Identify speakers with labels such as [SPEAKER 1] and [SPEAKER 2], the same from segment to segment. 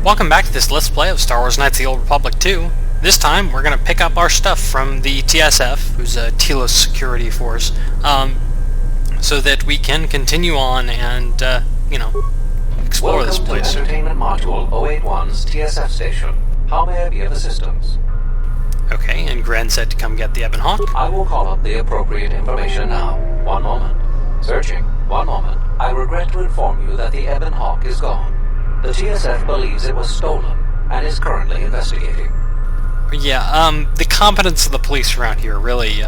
[SPEAKER 1] Welcome back to this Let's Play of Star Wars Knights of the Old Republic 2. This time, we're going to pick up our stuff from the TSF, who's a Telos security force, so that we can continue on and, explore this place.
[SPEAKER 2] Welcome to Entertainment Module 081's TSF station. How may I be of assistance?
[SPEAKER 1] Okay, and Gren said to come get the Ebon Hawk.
[SPEAKER 2] I will call up the appropriate information now. One moment. Searching. One moment. I regret to inform you that the Ebon Hawk is gone. The TSF believes it was stolen and is currently investigating.
[SPEAKER 1] Yeah, the competence of the police around here really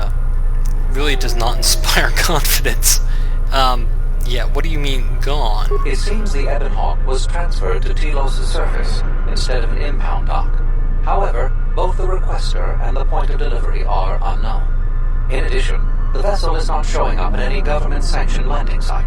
[SPEAKER 1] does not inspire confidence. Yeah, what do you mean, gone?
[SPEAKER 2] It seems the Ebon Hawk was transferred to Telos' surface instead of an impound dock. However, both the requester and the point of delivery are unknown. In addition, the vessel is not showing up at any government-sanctioned landing site.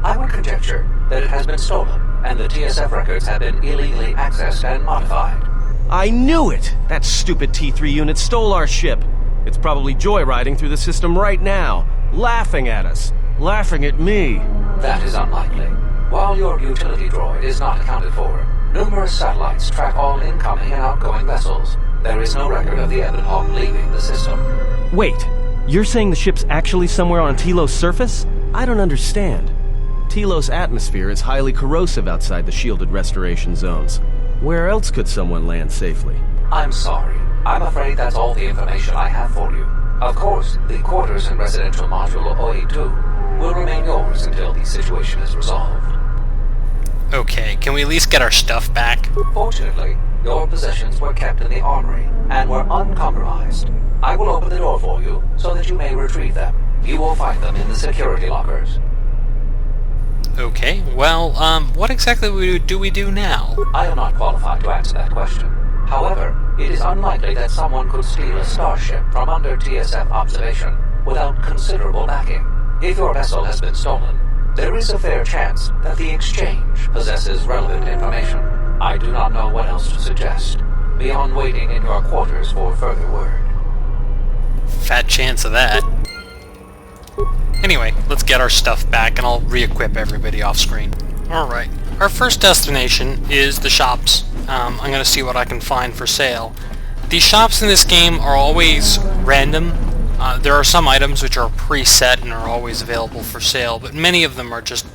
[SPEAKER 2] I would conjecture that it has been stolen, and the TSF records have been illegally accessed and modified.
[SPEAKER 3] I knew it! That stupid T3 unit stole our ship. It's probably joyriding through the system right now, laughing at us. Laughing at me.
[SPEAKER 2] That is unlikely. While your utility droid is not accounted for, numerous satellites track all incoming and outgoing vessels. There is no record of the Ebon Hawk leaving the system.
[SPEAKER 3] Wait, you're saying the ship's actually somewhere on Telos' surface? I don't understand. Telos' atmosphere is highly corrosive outside the shielded restoration zones. Where else could someone land safely?
[SPEAKER 2] I'm sorry. I'm afraid that's all the information I have for you. Of course, the quarters in Residential Module 082 will remain yours until the situation is resolved.
[SPEAKER 1] Okay, can we at least get our stuff back?
[SPEAKER 2] Fortunately, your possessions were kept in the armory and were uncompromised. I will open the door for you so that you may retrieve them. You will find them in the security lockers.
[SPEAKER 1] Okay, well, what exactly do we do now?
[SPEAKER 2] I am not qualified to answer that question. However, it is unlikely that someone could steal a starship from under TSF observation without considerable backing. If your vessel has been stolen, there is a fair chance that the exchange possesses relevant information. I do not know what else to suggest, beyond waiting in your quarters for further word.
[SPEAKER 1] Fat chance of that. Anyway, let's get our stuff back and I'll re-equip everybody off screen. Alright, our first destination is the shops. I'm going to see what I can find for sale. These shops in this game are always random. There are some items which are preset and are always available for sale, but many of them are just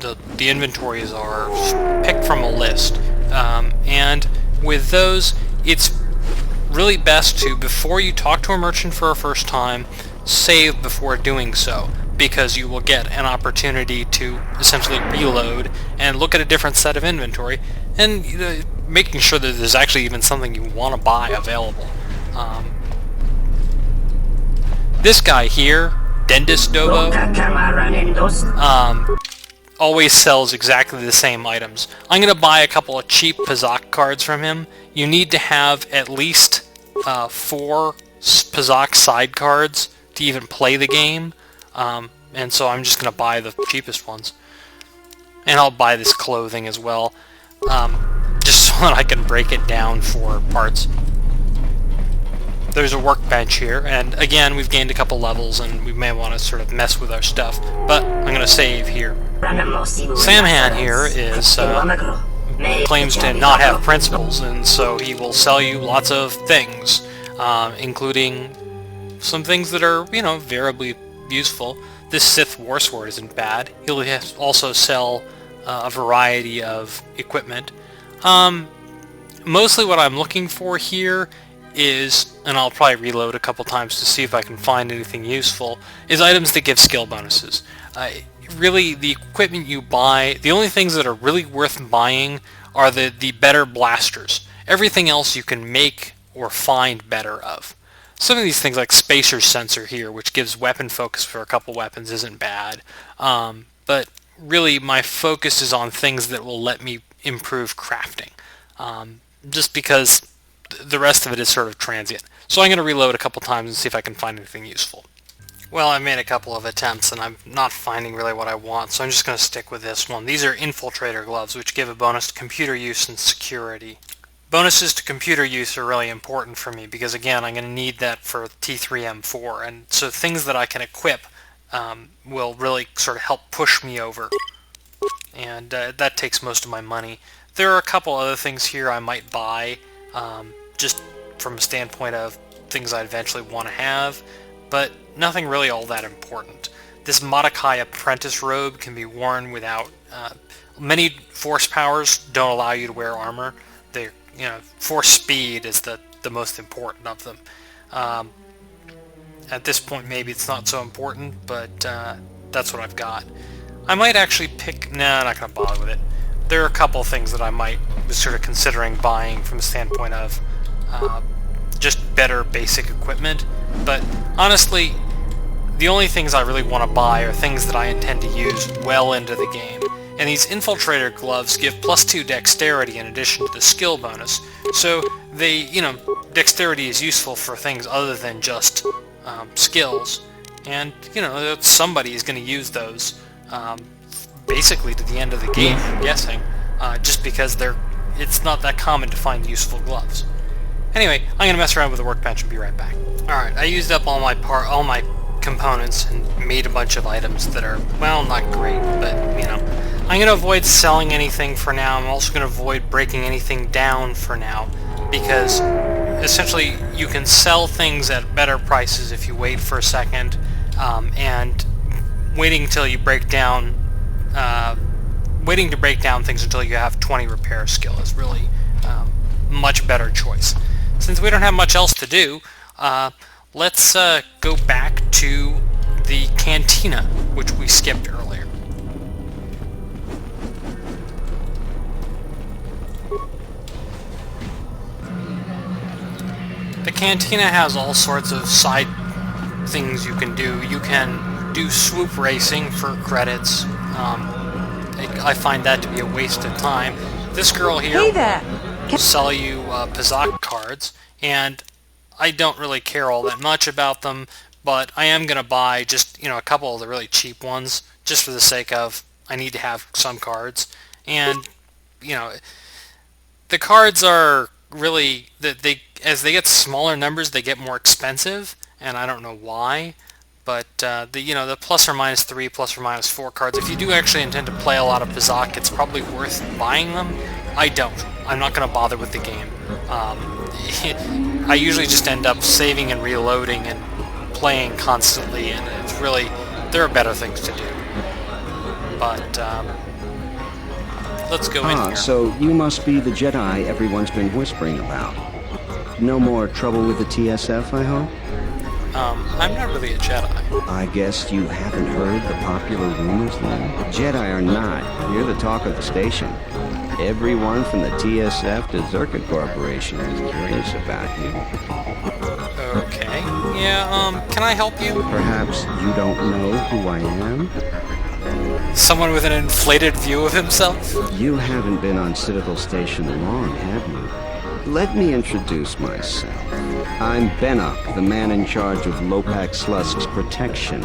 [SPEAKER 1] the inventories are picked from a list. And with those, it's really best to, before you talk to a merchant for a first time, save before doing so, because you will get an opportunity to essentially reload and look at a different set of inventory, and making sure that there's actually even something you want to buy available. This guy here, Dendis Dobo, always sells exactly the same items. I'm going to buy a couple of cheap Pazak cards from him. You need to have at least 4 Pazak side cards to even play the game, and so I'm just going to buy the cheapest ones. And I'll buy this clothing as well, just so that I can break it down for parts. There's a workbench here, and again, we've gained a couple levels, and we may want to sort of mess with our stuff, but I'm going to save here. Samhan here claims to not have principles, and so he will sell you lots of things, including some things that are, variably useful. This Sith War Sword isn't bad. He'll also sell a variety of equipment. Mostly what I'm looking for here is, and I'll probably reload a couple times to see if I can find anything useful, is items that give skill bonuses. Really, the equipment you buy, the only things that are really worth buying are the better blasters. Everything else you can make or find better of. Some of these things, like Spacer Sensor here, which gives weapon focus for a couple weapons, isn't bad. But really, my focus is on things that will let me improve crafting. Just because the rest of it is sort of transient. So I'm going to reload a couple times and see if I can find anything useful. Well, I made a couple of attempts and I'm not finding really what I want, so I'm just going to stick with this one. These are Infiltrator Gloves, which give a bonus to computer use and security. Bonuses to computer use are really important for me because, again, I'm going to need that for T3M4, and so things that I can equip will really sort of help push me over. And that takes most of my money. There are a couple other things here I might buy, just from a standpoint of things I eventually want to have, but nothing really all that important. This Mordecai apprentice robe can be worn without... many force powers don't allow you to wear armor. They, force speed is the most important of them. At this point, maybe it's not so important, but that's what I've got. I might actually pick... Nah, I'm not going to bother with it. There are a couple of things that I might be sort of considering buying from the standpoint of just better basic equipment, but honestly, the only things I really want to buy are things that I intend to use well into the game. And these infiltrator gloves give +2 dexterity in addition to the skill bonus, so they, dexterity is useful for things other than just skills, and, somebody is going to use those basically to the end of the game, I'm guessing, just because it's not that common to find useful gloves. Anyway, I'm going to mess around with the workbench and be right back. Alright, I used up all my components and made a bunch of items that are, well, not great, but, I'm going to avoid selling anything for now. I'm also going to avoid breaking anything down for now, because essentially you can sell things at better prices if you wait for a second, and waiting to break down things until you have 20 repair skill is really much better choice. Since we don't have much else to do, let's go back to the cantina, which we skipped earlier. The cantina has all sorts of side things you can do. You can do swoop racing for credits. I find that to be a waste of time. This girl here will sell you Pazak cards, and I don't really care all that much about them, but I am going to buy just, a couple of the really cheap ones, just for the sake of, I need to have some cards. And, the cards are really, as they get smaller numbers, they get more expensive, and I don't know why. But the +or -3, +or -4 cards, if you do actually intend to play a lot of Pazak, it's probably worth buying them. I don't. I'm not going to bother with the game. I usually just end up saving and reloading and playing constantly, and it's really, there are better things to do. But let's go in here.
[SPEAKER 4] So you must be the Jedi everyone's been whispering about. No more trouble with the TSF, I hope?
[SPEAKER 1] I'm not really a Jedi.
[SPEAKER 4] I guess you haven't heard the popular rumors then? Jedi or not, you're the talk of the station. Everyone from the TSF to Zircuit Corporation is curious about you.
[SPEAKER 1] Okay. Yeah, can I help you?
[SPEAKER 4] Perhaps you don't know who I am?
[SPEAKER 1] Someone with an inflated view of himself?
[SPEAKER 4] You haven't been on Citadel Station long, have you? Let me introduce myself. I'm Bennock, the man in charge of Lopak Slusk's protection.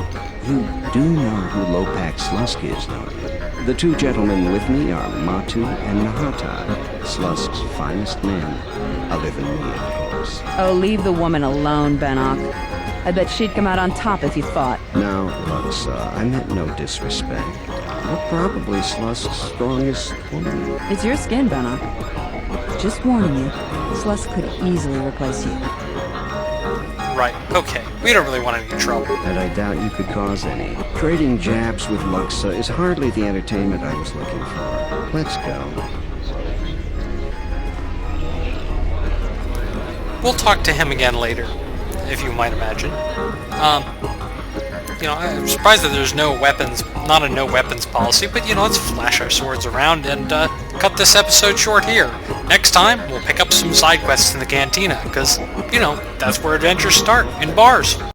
[SPEAKER 4] You do know who Lopak Slusk is, don't you? The two gentlemen with me are Matu and Nahata, Slusk's finest men, other than me, of course.
[SPEAKER 5] Oh, leave the woman alone, Bennock. I bet she'd come out on top if you fought.
[SPEAKER 4] Now, Lux, I meant no disrespect. You're probably Slusk's strongest woman.
[SPEAKER 5] It's your skin, Bennock. Just warning you, Slusk could easily replace you.
[SPEAKER 1] Right, okay. We don't really want any trouble.
[SPEAKER 4] And I doubt you could cause any. Trading jabs with Luxa is hardly the entertainment I was looking for. Let's go.
[SPEAKER 1] We'll talk to him again later, if you might imagine. I'm surprised that there's not a no weapons policy, but let's flash our swords around and cut this episode short here. Next time, we'll pick up some side quests in the cantina, because, that's where adventures start, in bars.